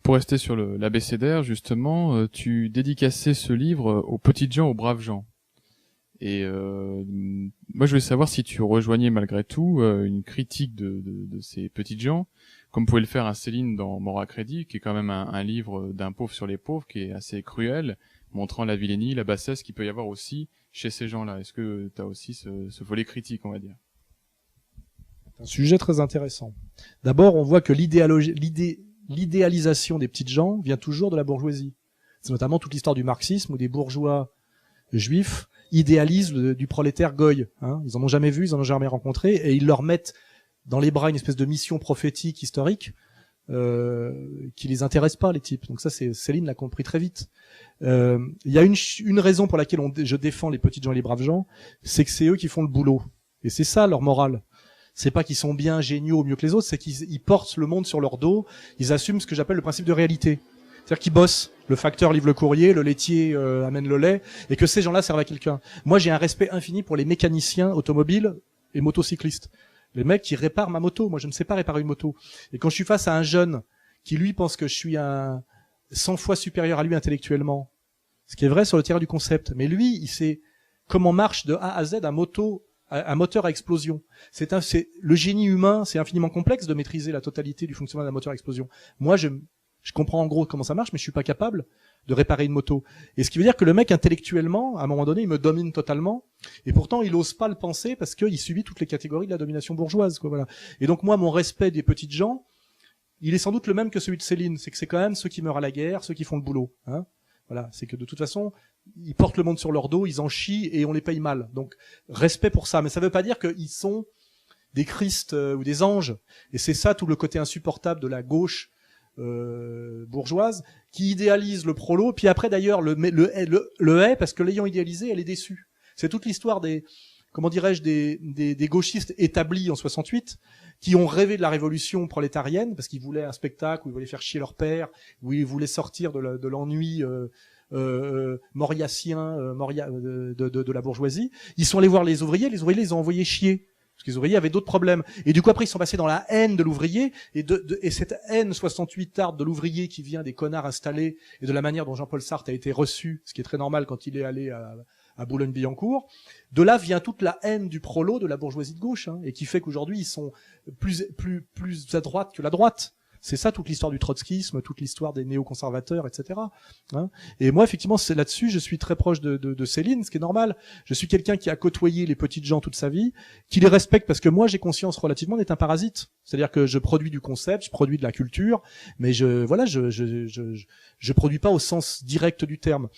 Pour rester sur l'abécédaire, justement, tu dédicaçais ce livre aux petites gens, aux braves gens. Et moi, je voulais savoir si tu rejoignais malgré tout une critique de ces petites gens, comme pouvait le faire un Céline dans Mort à crédit, qui est quand même un livre d'un pauvre sur les pauvres, qui est assez cruel, montrant la vilainie, la bassesse qu'il peut y avoir aussi chez ces gens-là. Est-ce que tu as aussi ce volet critique, on va dire? C'est un sujet très intéressant. D'abord, on voit que l'idéalisation des petites gens vient toujours de la bourgeoisie. C'est notamment toute l'histoire du marxisme où des bourgeois juifs idéalisent du prolétaire goy. Hein. Ils en ont jamais vu, ils en ont jamais rencontré, et ils leur mettent dans les bras une espèce de mission prophétique historique qui les intéresse pas, les types. Donc ça, Céline l'a compris très vite. Il y a une raison pour laquelle je défends les petites gens et les braves gens, c'est que c'est eux qui font le boulot. Et c'est ça leur morale. C'est pas qu'ils sont bien, géniaux, mieux que les autres, c'est qu'ils portent le monde sur leur dos, ils assument ce que j'appelle le principe de réalité. C'est-à-dire qu'ils bossent. Le facteur livre le courrier, le laitier amène le lait, et que ces gens-là servent à quelqu'un. Moi, j'ai un respect infini pour les mécaniciens automobiles et motocyclistes. Les mecs qui réparent ma moto. Moi, je ne sais pas réparer une moto. Et quand je suis face à un jeune qui, lui, pense que je suis 100 fois supérieur à lui intellectuellement, ce qui est vrai sur le terrain du concept, mais lui, il sait comment marche de A à Z un moteur à explosion. Le génie humain, c'est infiniment complexe de maîtriser la totalité du fonctionnement d'un moteur à explosion. Moi, je comprends en gros comment ça marche, mais je suis pas capable de réparer une moto. Et ce qui veut dire que le mec, intellectuellement, à un moment donné, il me domine totalement. Et pourtant, il ose pas le penser parce qu'il subit toutes les catégories de la domination bourgeoise, quoi, voilà. Et donc, moi, mon respect des petites gens, il est sans doute le même que celui de Céline. C'est que c'est quand même ceux qui meurent à la guerre, ceux qui font le boulot, hein. Voilà. C'est que de toute façon, ils portent le monde sur leur dos, ils en chient et on les paye mal. Donc, respect pour ça. Mais ça veut pas dire qu'ils sont des Christ ou des anges. Et c'est ça tout le côté insupportable de la gauche bourgeoise qui idéalise le prolo, puis après d'ailleurs le hait parce que l'ayant idéalisé, elle est déçue. C'est toute l'histoire des gauchistes établis en 68 qui ont rêvé de la révolution prolétarienne parce qu'ils voulaient un spectacle où ils voulaient faire chier leur père, où ils voulaient sortir de l'ennui mauriacien de la bourgeoisie. Ils sont allés voir les ouvriers les ont envoyés chier. Parce que les ouvriers avaient d'autres problèmes. Et du coup, après, ils sont passés dans la haine de l'ouvrier. Et cette haine 68arde de l'ouvrier qui vient des connards installés et de la manière dont Jean-Paul Sartre a été reçu, ce qui est très normal quand il est allé à Boulogne-Billancourt. De là vient toute la haine du prolo de la bourgeoisie de gauche, hein, et qui fait qu'aujourd'hui, ils sont plus à droite que la droite. C'est ça toute l'histoire du trotskisme, toute l'histoire des néoconservateurs, etc. Hein. Et moi, effectivement, c'est là-dessus, je suis très proche de Céline, ce qui est normal. Je suis quelqu'un qui a côtoyé les petites gens toute sa vie, qui les respecte parce que moi, j'ai conscience relativement d'être un parasite. C'est-à-dire que je produis du concept, je produis de la culture, mais je produis pas au sens direct du terme.